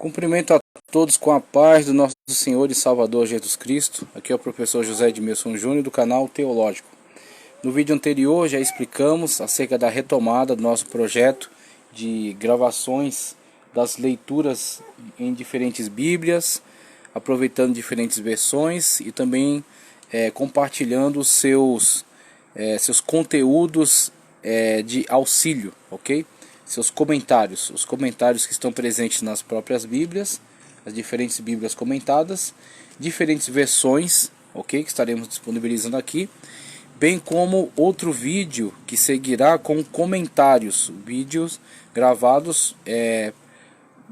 Cumprimento a todos com a paz do nosso Senhor e Salvador Jesus Cristo. Aqui é o professor José Edmilson Júnior do canal Teológico. No vídeo anterior já explicamos acerca da retomada do nosso projeto de gravações das leituras em diferentes bíblias, aproveitando diferentes versões e também compartilhando seus conteúdos de auxílio, ok? Seus comentários, os comentários que estão presentes nas próprias bíblias, as diferentes bíblias comentadas, diferentes versões, ok? Que estaremos disponibilizando aqui, bem como outro vídeo que seguirá com comentários, vídeos gravados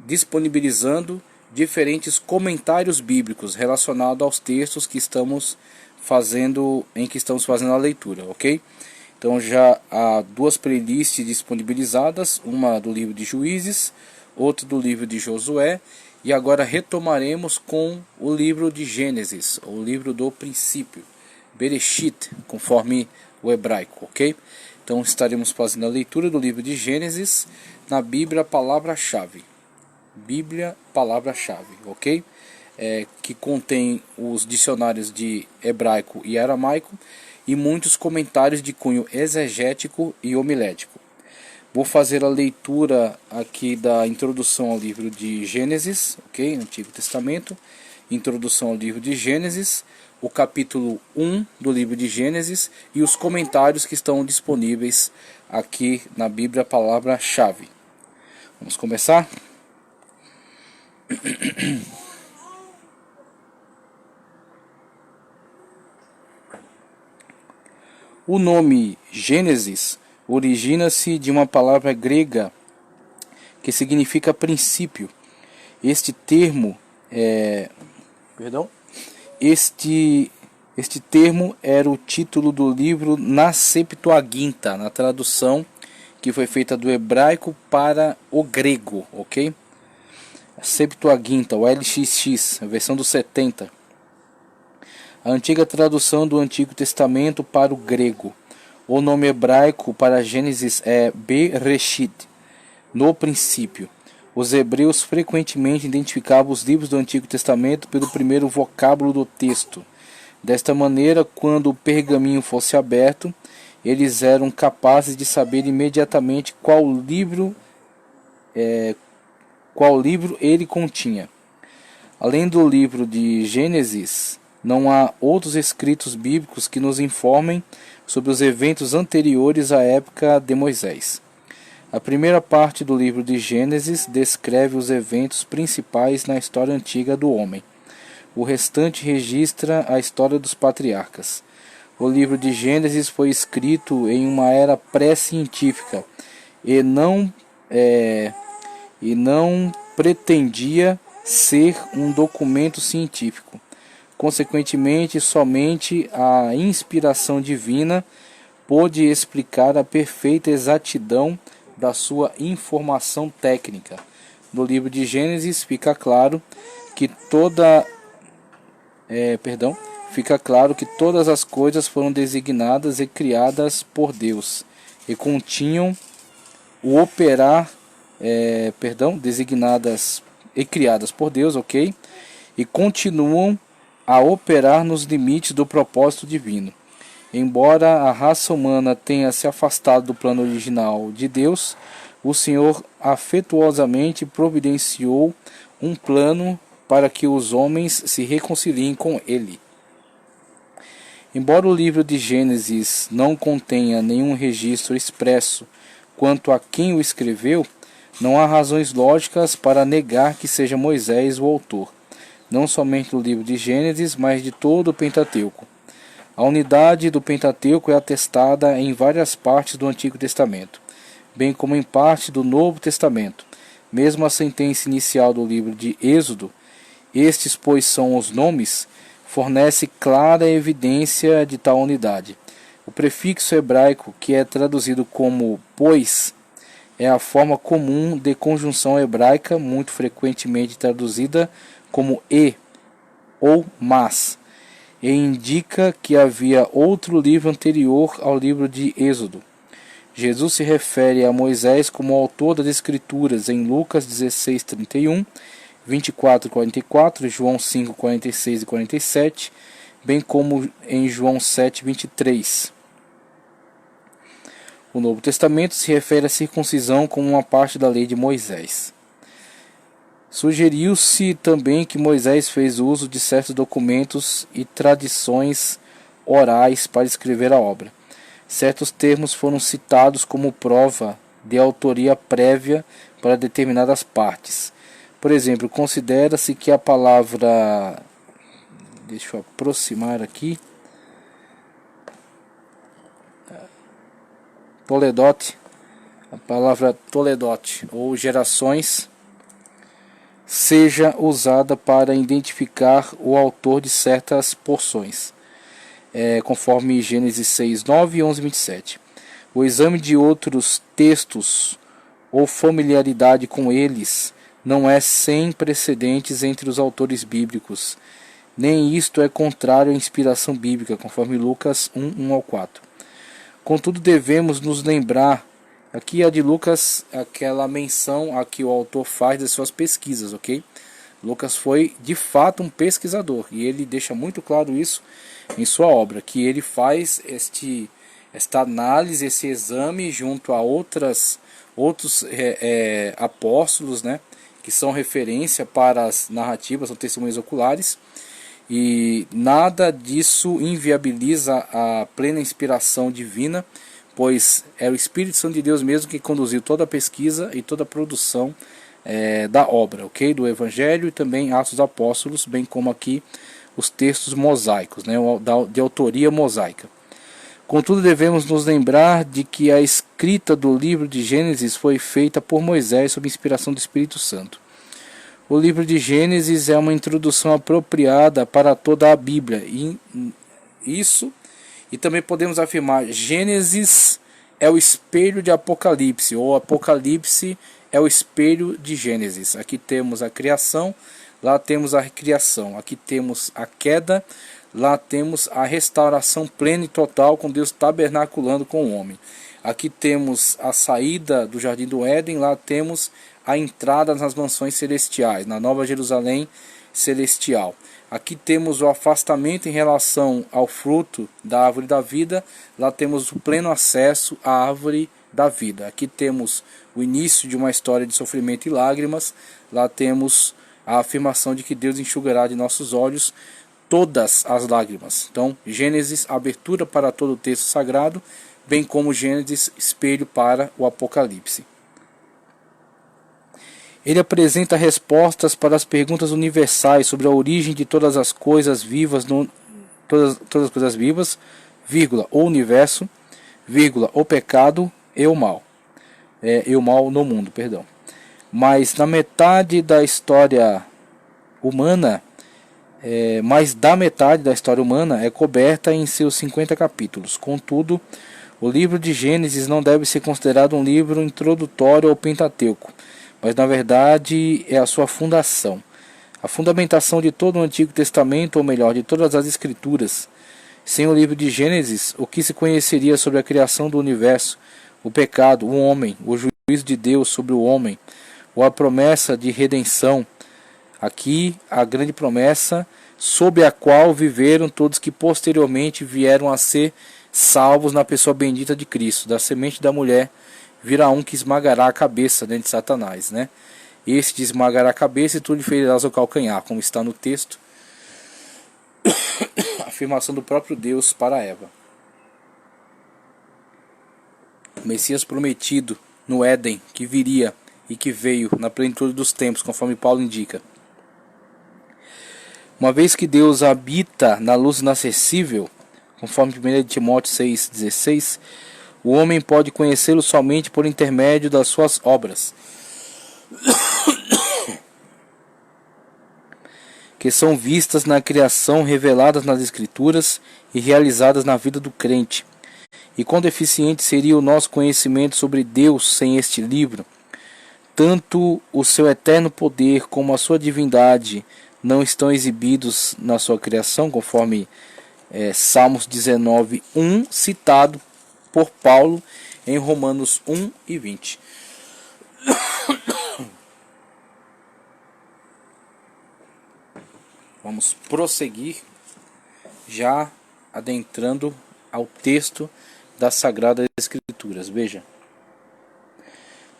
disponibilizando diferentes comentários bíblicos relacionados aos textos que estamos fazendo, a leitura, ok? Então já há duas playlists disponibilizadas, uma do livro de Juízes, outra do livro de Josué, e agora retomaremos com o livro de Gênesis, o livro do princípio, Bereshit, conforme o hebraico, ok? Então estaremos fazendo a leitura do livro de Gênesis na Bíblia Palavra-Chave. Bíblia Palavra-Chave, ok? Que contém os dicionários de hebraico e aramaico e muitos comentários de cunho exegético e homilético. Vou fazer a leitura aqui da introdução ao livro de Gênesis, ok? Antigo Testamento, introdução ao livro de Gênesis, o capítulo 1 do livro de Gênesis e os comentários que estão disponíveis aqui na Bíblia Palavra-Chave. Vamos começar? O nome Gênesis origina-se de uma palavra grega que significa princípio. Este termo era o título do livro na Septuaginta, na tradução que foi feita do hebraico para o grego, ok? A Septuaginta, o LXX, a versão dos 70. A antiga tradução do Antigo Testamento para o grego. O nome hebraico para Gênesis é Bereshit, no princípio. Os hebreus frequentemente identificavam os livros do Antigo Testamento pelo primeiro vocábulo do texto. Desta maneira, quando o pergaminho fosse aberto, eles eram capazes de saber imediatamente qual livro ele continha. Além do livro de Gênesis, não há outros escritos bíblicos que nos informem sobre os eventos anteriores à época de Moisés. A primeira parte do livro de Gênesis descreve os eventos principais na história antiga do homem. O restante registra a história dos patriarcas. O livro de Gênesis foi escrito em uma era pré-científica e não pretendia ser um documento científico. Consequentemente, somente a inspiração divina pôde explicar a perfeita exatidão da sua informação técnica. No livro de Gênesis fica claro que todas as coisas foram designadas e criadas por Deus e continham o operar, designadas e criadas por Deus, ok? E continuam a operar nos limites do propósito divino. Embora a raça humana tenha se afastado do plano original de Deus, o Senhor afetuosamente providenciou um plano para que os homens se reconciliem com Ele. Embora o livro de Gênesis não contenha nenhum registro expresso quanto a quem o escreveu, não há razões lógicas para negar que seja Moisés o autor, não somente do livro de Gênesis, mas de todo o Pentateuco. A unidade do Pentateuco é atestada em várias partes do Antigo Testamento, bem como em parte do Novo Testamento. Mesmo a sentença inicial do livro de Êxodo, estes, pois são os nomes, fornece clara evidência de tal unidade. O prefixo hebraico, que é traduzido como pois, é a forma comum de conjunção hebraica, muito frequentemente traduzida como e ou mas, e indica que havia outro livro anterior ao livro de Êxodo. Jesus se refere a Moisés como autor das Escrituras em Lucas 16:31 24 e 44, João 5, 46 e 47, bem como em João 7, 23. O Novo Testamento se refere à circuncisão como uma parte da lei de Moisés. Sugeriu-se também que Moisés fez uso de certos documentos e tradições orais para escrever a obra. Certos termos foram citados como prova de autoria prévia para determinadas partes. Por exemplo, considera-se que a palavra... Deixa eu aproximar aqui. Toledote. A palavra Toledote ou gerações seja usada para identificar o autor de certas porções, conforme Gênesis 6, 9 e 11, 27. O exame de outros textos ou familiaridade com eles não é sem precedentes entre os autores bíblicos, nem isto é contrário à inspiração bíblica, conforme Lucas 1, 1 ao 4. Contudo, devemos nos lembrar, aqui é de Lucas, aquela menção a que o autor faz das suas pesquisas, ok? Lucas foi de fato um pesquisador, e ele deixa muito claro isso em sua obra, que ele faz esta análise, esse exame junto a outros apóstolos, né, que são referência para as narrativas, são testemunhas oculares, e nada disso inviabiliza a plena inspiração divina, pois é o Espírito Santo de Deus mesmo que conduziu toda a pesquisa e toda a produção da obra, ok? Do Evangelho e também Atos dos Apóstolos, bem como aqui os textos mosaicos, né, de autoria mosaica. Contudo, devemos nos lembrar de que a escrita do livro de Gênesis foi feita por Moisés sob inspiração do Espírito Santo. O livro de Gênesis é uma introdução apropriada para toda a Bíblia. E também podemos afirmar, Gênesis é o espelho de Apocalipse, ou Apocalipse é o espelho de Gênesis. Aqui temos a criação, lá temos a recriação. Aqui temos a queda, lá temos a restauração plena e total, com Deus tabernaculando com o homem. Aqui temos a saída do Jardim do Éden, lá temos a entrada nas mansões celestiais, na Nova Jerusalém celestial. Aqui temos o afastamento em relação ao fruto da árvore da vida, lá temos o pleno acesso à árvore da vida. Aqui temos o início de uma história de sofrimento e lágrimas, lá temos a afirmação de que Deus enxugará de nossos olhos todas as lágrimas. Então, Gênesis, abertura para todo o texto sagrado, bem como Gênesis, espelho para o Apocalipse. Ele apresenta respostas para as perguntas universais sobre a origem de todas as coisas vivas, todas as coisas vivas, vírgula, o universo, vírgula, o pecado e o mal. E o mal no mundo, perdão. Mas na metade da história humana, mais da metade da história humana é coberta em seus 50 capítulos. Contudo, o livro de Gênesis não deve ser considerado um livro introdutório ao Pentateuco, mas na verdade é a sua fundação, a fundamentação de todo o Antigo Testamento, ou melhor, de todas as Escrituras. Sem o livro de Gênesis, o que se conheceria sobre a criação do universo, o pecado, o homem, o juízo de Deus sobre o homem, ou a promessa de redenção? Aqui a grande promessa sob a qual viveram todos que posteriormente vieram a ser salvos na pessoa bendita de Cristo. Da semente da mulher virá um que esmagará a cabeça de Satanás, né? Este esmagará a cabeça e tu lhe ferirás o calcanhar, como está no texto. Afirmação do próprio Deus para Eva. O Messias prometido no Éden, que viria e que veio na plenitude dos tempos, conforme Paulo indica. Uma vez que Deus habita na luz inacessível, conforme 1 Timóteo 6,16, o homem pode conhecê-lo somente por intermédio das suas obras, que são vistas na criação, reveladas nas Escrituras e realizadas na vida do crente. E quão deficiente seria o nosso conhecimento sobre Deus sem este livro? Tanto o seu eterno poder como a sua divindade não estão exibidos na sua criação, conforme Salmos 19:1, citado por Paulo em Romanos 1 e 20. Vamos prosseguir já adentrando ao texto das Sagradas Escrituras. Veja.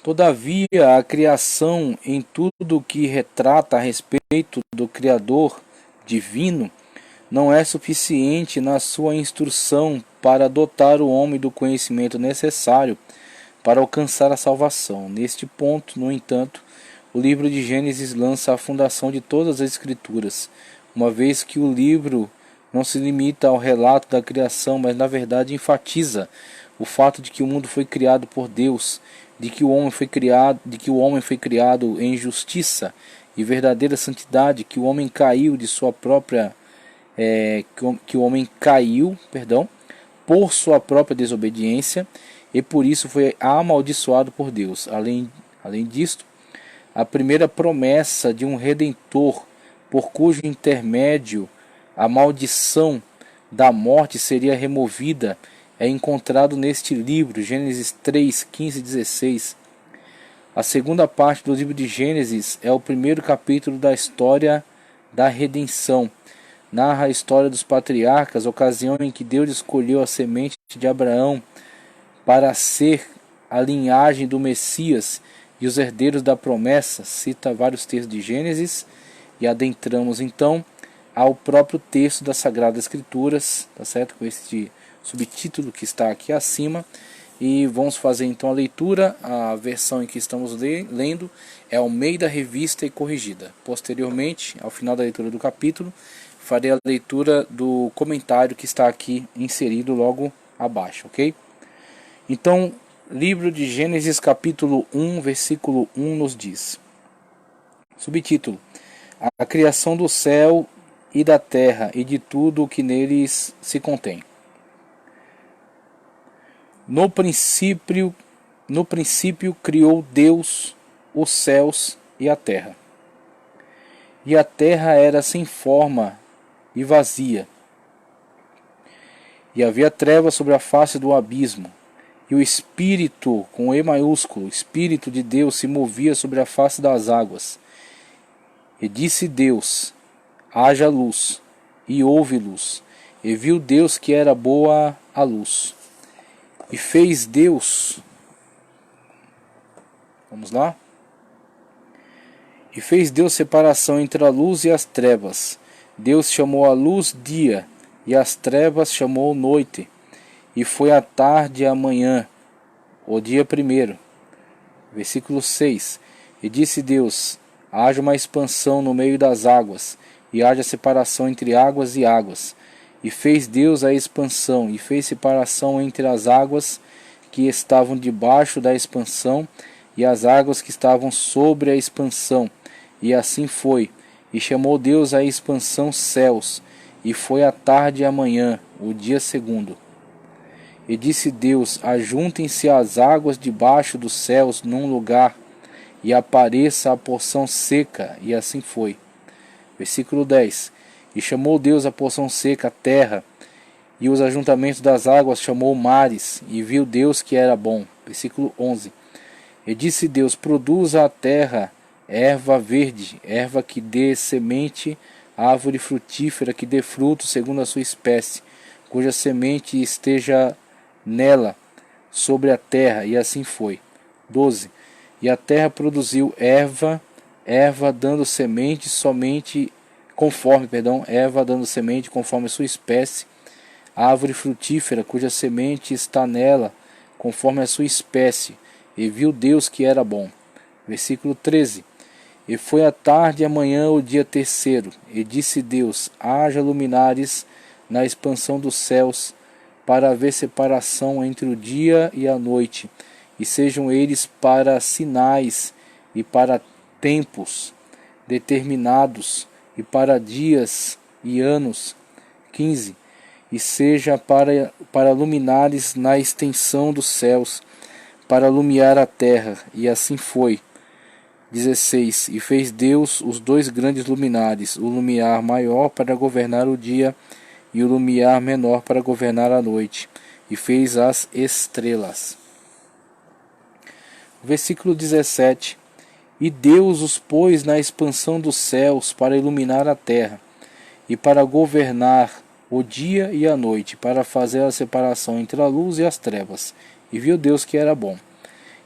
Todavia, a criação em tudo que retrata a respeito do Criador divino não é suficiente na sua instrução para dotar o homem do conhecimento necessário para alcançar a salvação. Neste ponto, no entanto, o livro de Gênesis lança a fundação de todas as Escrituras, uma vez que o livro não se limita ao relato da criação, mas na verdade enfatiza o fato de que o mundo foi criado por Deus, de que o homem foi criado em justiça e verdadeira santidade, que o homem caiu de sua própria que o homem caiu, por sua própria desobediência e por isso foi amaldiçoado por Deus. Além disto, a primeira promessa de um redentor por cujo intermédio a maldição da morte seria removida é encontrado neste livro, Gênesis 3, 15 e 16. A segunda parte do livro de Gênesis é o primeiro capítulo da história da redenção. Narra a história dos patriarcas, ocasião em que Deus escolheu a semente de Abraão para ser a linhagem do Messias e os herdeiros da promessa. Cita vários textos de Gênesis e adentramos então ao próprio texto das Sagradas Escrituras, tá certo? Com este subtítulo que está aqui acima. E vamos fazer então a leitura. A versão em que estamos lendo é Almeida Revista e Corrigida. Posteriormente, ao final da leitura do capítulo, farei a leitura do comentário que está aqui inserido logo abaixo, ok? Então, livro de Gênesis capítulo 1, versículo 1 nos diz. Subtítulo: A criação do céu e da terra e de tudo o que neles se contém. No princípio criou Deus os céus e a terra. E a terra era sem forma e vazia. E havia trevas sobre a face do abismo. E o Espírito, com E maiúsculo, Espírito de Deus, se movia sobre a face das águas. E disse Deus: haja luz, e houve luz. E viu Deus que era boa a luz. E fez Deus, vamos lá? E fez Deus separação entre a luz e as trevas. Deus chamou a luz dia, e as trevas chamou noite. E foi a tarde e a manhã, o dia primeiro. Versículo 6. E disse Deus: haja uma expansão no meio das águas, e haja separação entre águas e águas. E fez Deus a expansão, e fez separação entre as águas que estavam debaixo da expansão, e as águas que estavam sobre a expansão. E assim foi. E chamou Deus a expansão céus, e foi a tarde e a manhã, o dia segundo. E disse Deus: ajuntem-se as águas debaixo dos céus num lugar, e apareça a porção seca, e assim foi. Versículo 10. E chamou Deus a porção seca, a terra, e os ajuntamentos das águas chamou mares, e viu Deus que era bom. Versículo 11. E disse Deus: produza a terra erva verde, erva que dê semente, árvore frutífera que dê fruto segundo a sua espécie, cuja semente esteja nela, sobre a terra, e assim foi. 12. E a terra produziu erva dando semente conforme a sua espécie, árvore frutífera cuja semente está nela, conforme a sua espécie, e viu Deus que era bom. Versículo 13. E foi a tarde e a manhã o dia terceiro, e disse Deus: haja luminares na expansão dos céus, para haver separação entre o dia e a noite, e sejam eles para sinais e para tempos determinados, e para dias e anos. 15. E seja para luminares na extensão dos céus, para alumiar a terra, e assim foi. 16. E fez Deus os dois grandes luminares, o lumiar maior para governar o dia, e o lumiar menor para governar a noite, e fez as estrelas. Versículo 17. E Deus os pôs na expansão dos céus para iluminar a terra, e para governar o dia e a noite, para fazer a separação entre a luz e as trevas. E viu Deus que era bom.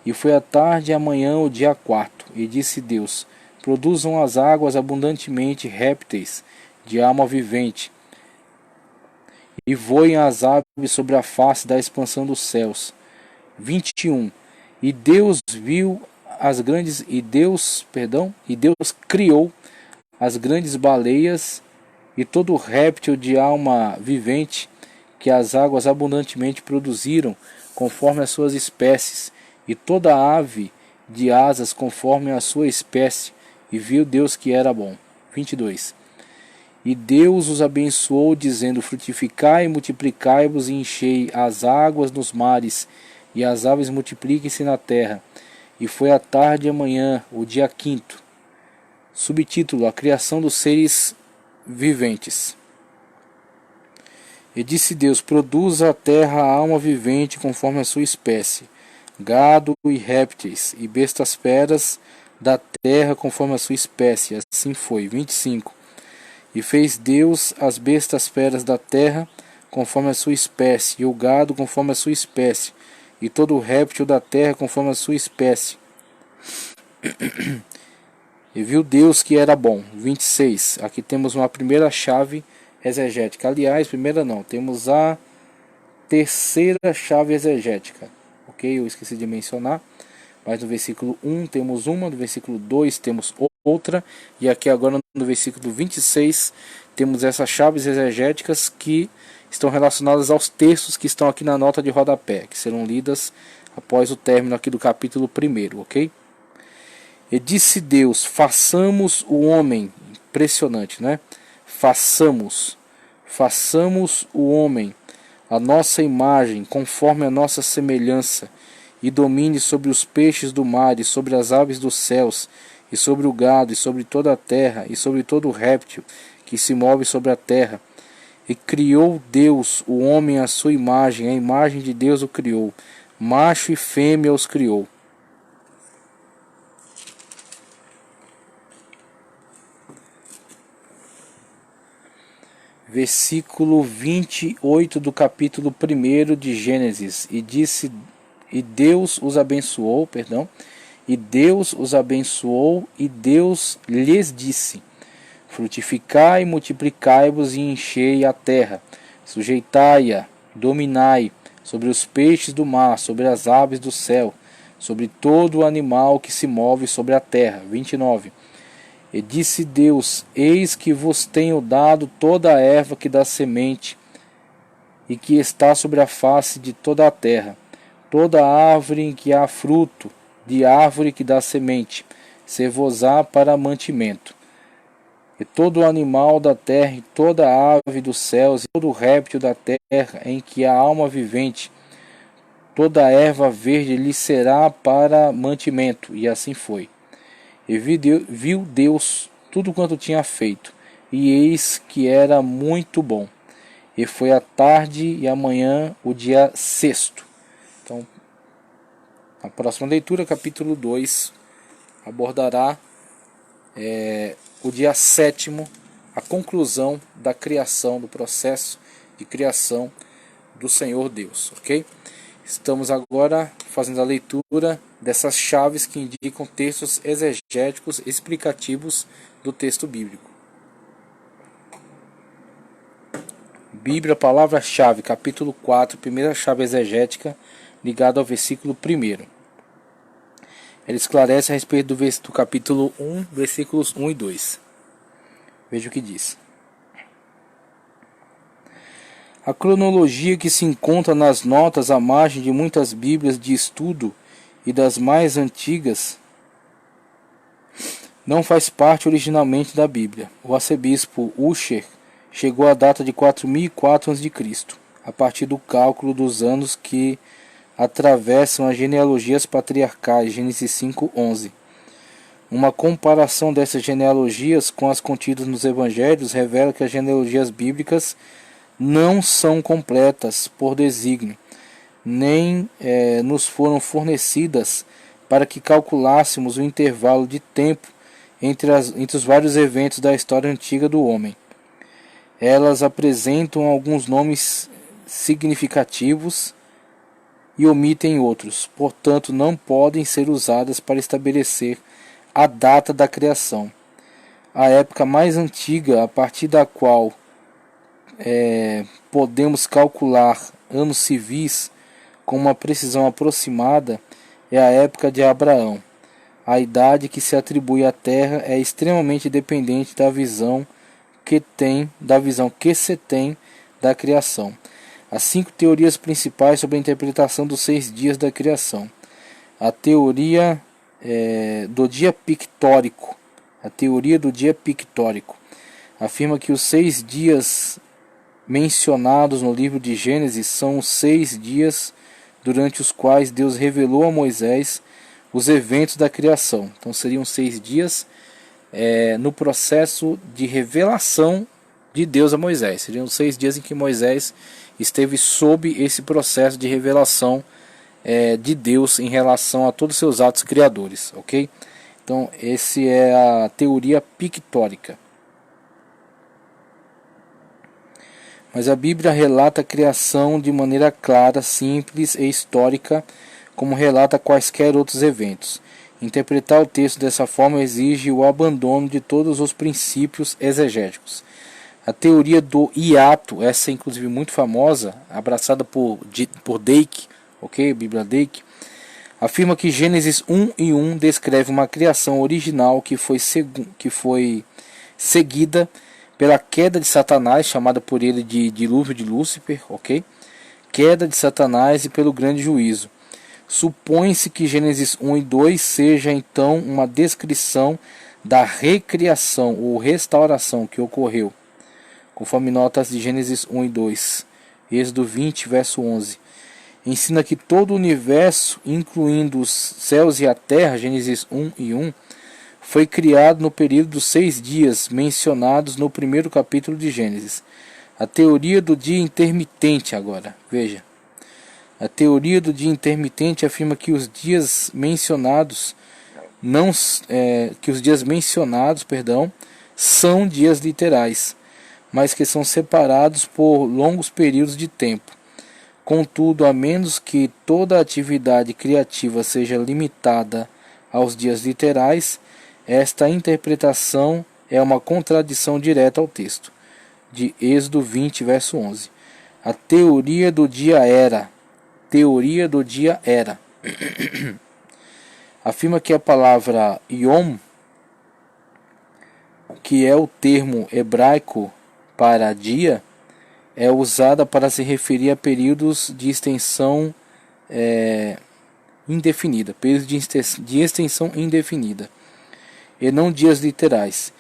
E foi a tarde e a manhã o dia quarto, e disse Deus: produzam as águas abundantemente répteis de alma vivente, e voem as aves sobre a face da expansão dos céus. 21. E Deus viu as grandes e Deus criou as grandes baleias e todo réptil de alma vivente que as águas abundantemente produziram, conforme as suas espécies, e toda ave de asas conforme a sua espécie, e viu Deus que era bom. 22. E Deus os abençoou, dizendo: frutificai e multiplicai-vos, e enchei as águas nos mares, e as aves multipliquem-se na terra. E foi a tarde e a manhã, o dia quinto. Subtítulo: a criação dos seres viventes. E disse Deus: produza a terra a alma vivente conforme a sua espécie, gado e répteis, e bestas feras da terra conforme a sua espécie. Assim foi. 25. E fez Deus as bestas feras da terra conforme a sua espécie, e o gado conforme a sua espécie, e todo o réptil da terra conforme a sua espécie. E viu Deus que era bom. 26. Aqui temos uma primeira chave exegética. Aliás, primeira não, temos a terceira chave exegética. Ok? Eu esqueci de mencionar. Mas no versículo 1 temos uma, no versículo 2 temos outra, e aqui agora no versículo 26 temos essas chaves exegéticas que estão relacionadas aos textos que estão aqui na nota de rodapé, que serão lidas após o término aqui do capítulo 1, ok? E disse Deus: façamos o homem. Impressionante, né? Façamos o homem a nossa imagem, conforme a nossa semelhança, e domine sobre os peixes do mar, e sobre as aves dos céus, e sobre o gado, e sobre toda a terra, e sobre todo o réptil que se move sobre a terra. E criou Deus o homem à sua imagem, a imagem de Deus o criou, macho e fêmea os criou. Versículo 28 do capítulo 1 de Gênesis. E Deus os abençoou, e Deus lhes disse: frutificai e multiplicai-vos, e enchei a terra, sujeitai-a, dominai sobre os peixes do mar, sobre as aves do céu, sobre todo o animal que se move sobre a terra. 29. E disse Deus: eis que vos tenho dado toda a erva que dá semente, e que está sobre a face de toda a terra, toda árvore em que há fruto, de árvore que dá semente, ser-vos-á para mantimento. E todo animal da terra, e toda ave dos céus, e todo réptil da terra em que há alma vivente, toda erva verde lhe será para mantimento. E assim foi. E viu Deus tudo quanto tinha feito, e eis que era muito bom. E foi a tarde e a manhã o dia sexto. Então, a próxima leitura, capítulo 2, abordará o dia sétimo, a conclusão da criação, do processo de criação do Senhor Deus, ok? Estamos agora fazendo a leitura dessas chaves que indicam textos exegéticos explicativos do texto bíblico. Bíblia, palavra-chave, capítulo 4, primeira chave exegética, ligada ao versículo 1. Ele esclarece a respeito do capítulo 1, versículos 1 e 2. Veja o que diz. A cronologia que se encontra nas notas à margem de muitas bíblias de estudo e das mais antigas não faz parte originalmente da Bíblia. O arcebispo Ussher chegou à data de 4004 a.C., a partir do cálculo dos anos que atravessam as genealogias patriarcais, Gênesis 5:11. Uma comparação dessas genealogias com as contidas nos evangelhos revela que as genealogias bíblicas não são completas por desígnio, nem nos foram fornecidas para que calculássemos o intervalo de tempo entre os vários eventos da história antiga do homem. Elas apresentam alguns nomes significativos e omitem outros, portanto não podem ser usadas para estabelecer a data da criação. A época mais antiga a partir da qual podemos calcular anos civis com uma precisão aproximada é a época de Abraão. A idade que se atribui à Terra é extremamente dependente da visão que se tem da criação. As 5 teorias principais sobre a interpretação dos 6 dias da criação. A teoria do dia pictórico. A teoria do dia pictórico afirma que os 6 dias mencionados no livro de Gênesis são os 6 dias durante os quais Deus revelou a Moisés os eventos da criação. Então seriam 6 dias no processo de revelação de Deus a Moisés. Seriam 6 dias em que Moisés esteve sob esse processo de revelação de Deus em relação a todos os seus atos criadores, ok? Então, esse é a teoria pictórica. Mas a Bíblia relata a criação de maneira clara, simples e histórica, como relata quaisquer outros eventos. Interpretar o texto dessa forma exige o abandono de todos os princípios exegéticos. A teoria do hiato, essa é inclusive muito famosa, abraçada por Dake, ok? Bíblia Dake, afirma que Gênesis 1:1 descreve uma criação original que foi seguida pela queda de Satanás, chamada por ele de dilúvio de Lúcifer, ok? Queda de Satanás e pelo grande juízo. Supõe-se que Gênesis 1 e 2 seja então uma descrição da recriação ou restauração que ocorreu, conforme notas de Gênesis 1 e 2. Êxodo 20, verso 11. Ensina que todo o universo, incluindo os céus e a terra, Gênesis 1:1, foi criado no período dos 6 dias mencionados no primeiro capítulo de Gênesis. A teoria do dia intermitente agora, veja. A teoria do dia intermitente afirma que os dias mencionados são dias literais, mas que são separados por longos períodos de tempo. Contudo, a menos que toda atividade criativa seja limitada aos dias literais, esta interpretação é uma contradição direta ao texto de Êxodo 20, verso 11. A teoria do dia era. Teoria do dia era. Afirma que a palavra Yom, que é o termo hebraico para dia, é usada para se referir a períodos de extensão indefinida, períodos de extensão indefinida, e não dias literais.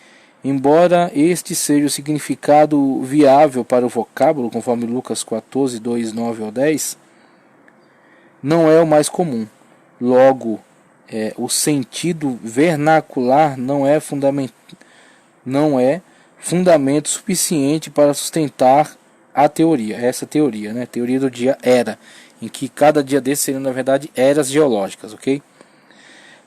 Embora este seja o significado viável para o vocábulo, conforme Lucas 14, 2, 9 ou 10, não é o mais comum. Logo, o sentido vernacular não é fundamento suficiente para sustentar a teoria, essa teoria, né? Teoria do dia era, em que cada dia desses seriam na verdade eras geológicas, ok?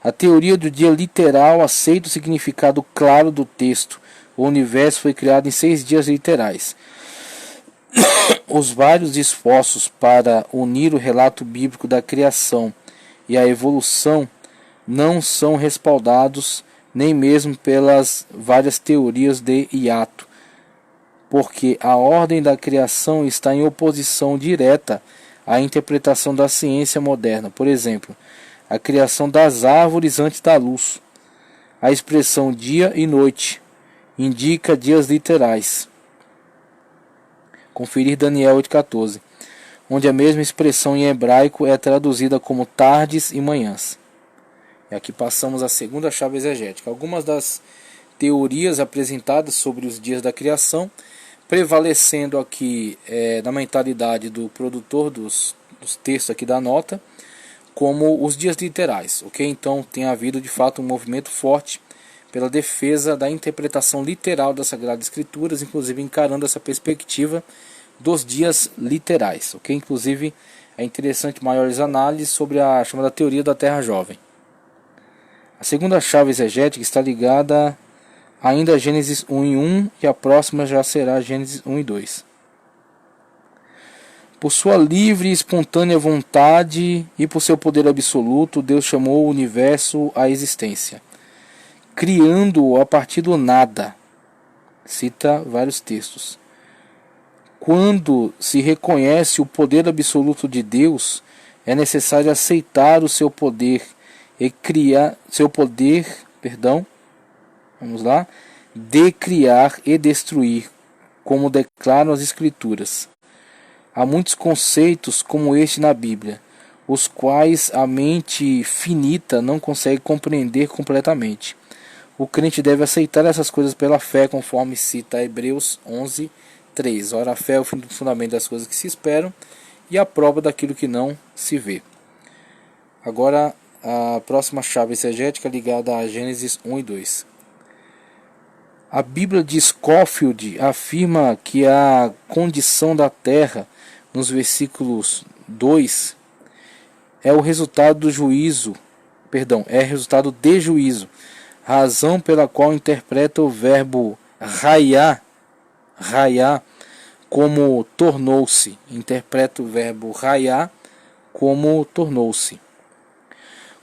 A teoria do dia literal aceita o significado claro do texto. O universo foi criado em 6 dias literais. Os vários esforços para unir o relato bíblico da criação e a evolução não são respaldados nem mesmo pelas várias teorias de hiato, porque a ordem da criação está em oposição direta à interpretação da ciência moderna. Por exemplo, a criação das árvores antes da luz. A expressão dia e noite indica dias literais. Conferir Daniel 8,14, onde a mesma expressão em hebraico é traduzida como tardes e manhãs. E aqui passamos à segunda chave exegética. Algumas das teorias apresentadas sobre os dias da criação, prevalecendo aqui na mentalidade do produtor dos textos aqui da nota, como os dias literais, ok? Então tem havido de fato um movimento forte pela defesa da interpretação literal das Sagradas Escrituras, inclusive encarando essa perspectiva dos dias literais, ok? Inclusive é interessante maiores análises sobre a chamada teoria da Terra Jovem. A segunda chave exegética está ligada ainda Gênesis 1 e 1, e a próxima já será Gênesis 1 e 2. Por sua livre e espontânea vontade e por seu poder absoluto, Deus chamou o universo à existência, criando-o a partir do nada. Cita vários textos. Quando se reconhece o poder absoluto de Deus, é necessário aceitar o seu poder e criar de criar e destruir, como declaram as Escrituras. Há muitos conceitos como este na Bíblia, os quais a mente finita não consegue compreender completamente. O crente deve aceitar essas coisas pela fé, conforme cita Hebreus 11, 3. Ora, a fé é o fundamento das coisas que se esperam e a prova daquilo que não se vê. Agora, a próxima chave exegética ligada a Gênesis 1 e 2. A Bíblia de Scofield afirma que a condição da terra, nos versículos 2, é resultado de juízo, razão pela qual interpreta o verbo raiar como tornou-se. Interpreta o verbo raiar como tornou-se.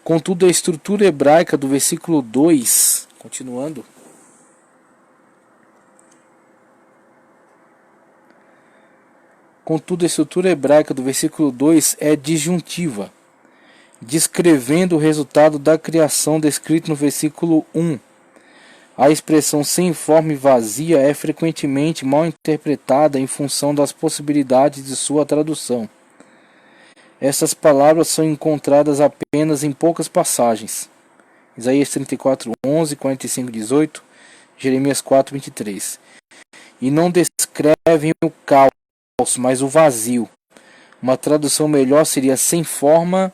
Contudo, a estrutura hebraica do versículo 2, continuando, é disjuntiva, descrevendo o resultado da criação descrito no versículo 1. A expressão sem forma e vazia é frequentemente mal interpretada em função das possibilidades de sua tradução. Essas palavras são encontradas apenas em poucas passagens. Isaías 34:11, 45:18, Jeremias 4:23. E não descrevem o caos, mas o vazio. Uma tradução melhor seria sem forma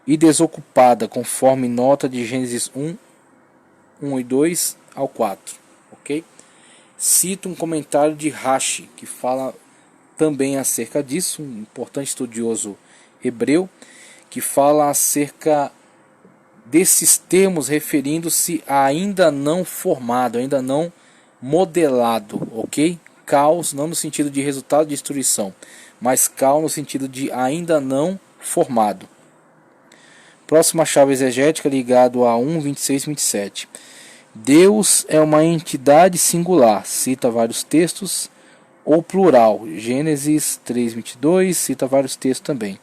e desocupada, conforme nota de Gênesis 1 e 2 ao 4. Ok? Cito um comentário de Rashi, que fala também acerca disso, um importante estudioso hebreu, que fala acerca desses termos referindo-se a ainda não formado, ainda não modelado, ok? Caos não no sentido de resultado de destruição, mas caos no sentido de ainda não formado. Próxima chave exegética ligado a 1, 26 e 27. Deus é uma entidade singular, cita vários textos, ou plural, Gênesis 3:22, cita vários textos também.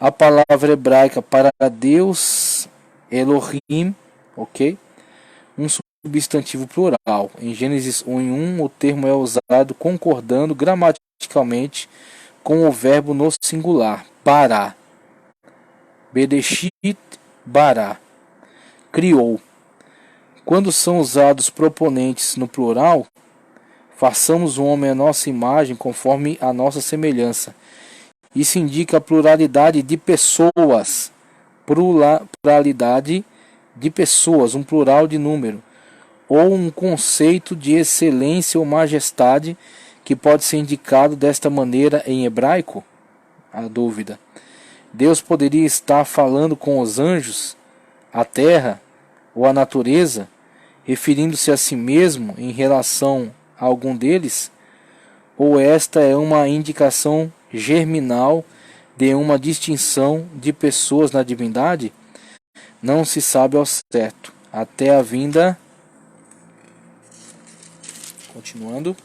A palavra hebraica para Deus, Elohim, ok? Um substantivo plural. Em Gênesis 1 e 1, o termo é usado concordando gramaticalmente com o verbo no singular, bará. Bedeshit, bará. Criou. Quando são usados proponentes no plural, façamos o homem à nossa imagem conforme a nossa semelhança. Isso indica a pluralidade de pessoas. Pluralidade de pessoas, um plural de número. Ou um conceito de excelência ou majestade que pode ser indicado desta maneira em hebraico? A dúvida. Deus poderia estar falando com os anjos, a terra ou a natureza, referindo-se a si mesmo em relação a algum deles? Ou esta é uma indicação germinal de uma distinção de pessoas na divindade? Não se sabe ao certo, até a vinda. Continuando.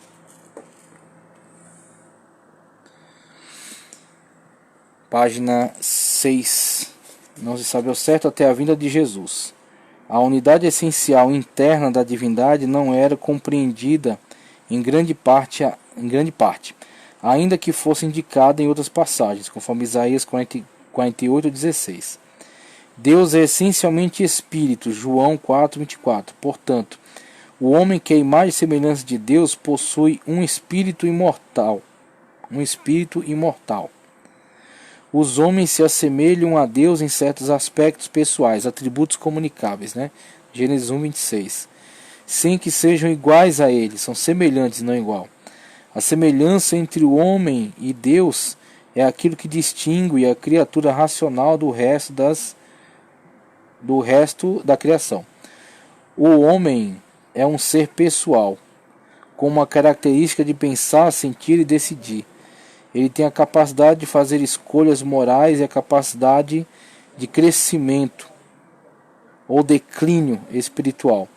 Página 6. Não se sabe ao certo até a vinda de Jesus. A unidade essencial interna da divindade não era compreendida em grande parte, ainda que fosse indicada em outras passagens, conforme Isaías 48:16. Deus é essencialmente espírito, João 4:24. Portanto, o homem que é a imagem e semelhança de Deus possui um espírito imortal. Os homens se assemelham a Deus em certos aspectos pessoais, atributos comunicáveis, né? Gênesis 1:26. Sem que sejam iguais a ele, são semelhantes, não igual. A semelhança entre o homem e Deus é aquilo que distingue a criatura racional do resto da criação. O homem é um ser pessoal, com uma característica de pensar, sentir e decidir. Ele tem a capacidade de fazer escolhas morais e a capacidade de crescimento ou declínio espiritual.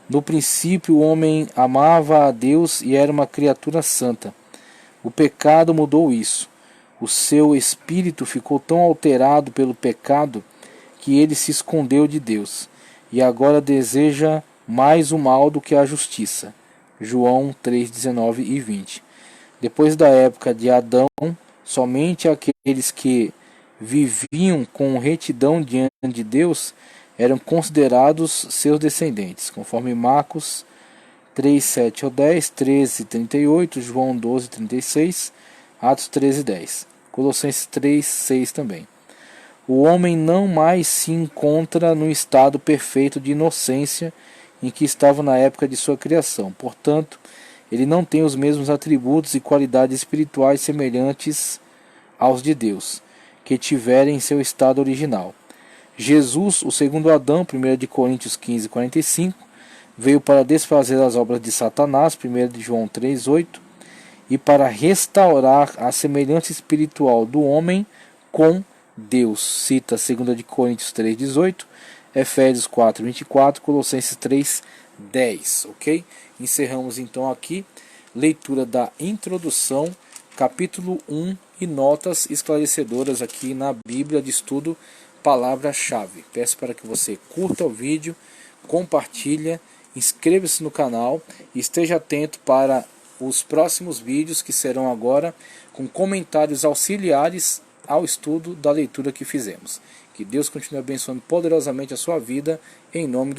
No princípio, o homem amava a Deus e era uma criatura santa. O pecado mudou isso. O seu espírito ficou tão alterado pelo pecado que ele se escondeu de Deus e agora deseja mais o mal do que a justiça. João 3:19 e 20. Depois da época de Adão, somente aqueles que viviam com retidão diante de Deus eram considerados seus descendentes, conforme Marcos 3:7 ao 10, 13:38, João 12:36, Atos 13:10, Colossenses 3:6 também. O homem não mais se encontra no estado perfeito de inocência em que estava na época de sua criação. Portanto, ele não tem os mesmos atributos e qualidades espirituais semelhantes aos de Deus, que tiverem em seu estado original. Jesus, o segundo Adão, 1 Coríntios 15:45, veio para desfazer as obras de Satanás, 1 João 3:8, e para restaurar a semelhança espiritual do homem com Deus. Cita 2 Coríntios 3:18, Efésios 4:24, Colossenses 3:10, ok? Encerramos então aqui leitura da introdução, capítulo 1 e notas esclarecedoras aqui na Bíblia de Estudo Palavra-Chave. Peço para que você curta o vídeo, compartilhe, inscreva-se no canal e esteja atento para os próximos vídeos que serão agora com comentários auxiliares ao estudo da leitura que fizemos. Que Deus continue abençoando poderosamente a sua vida, em nome do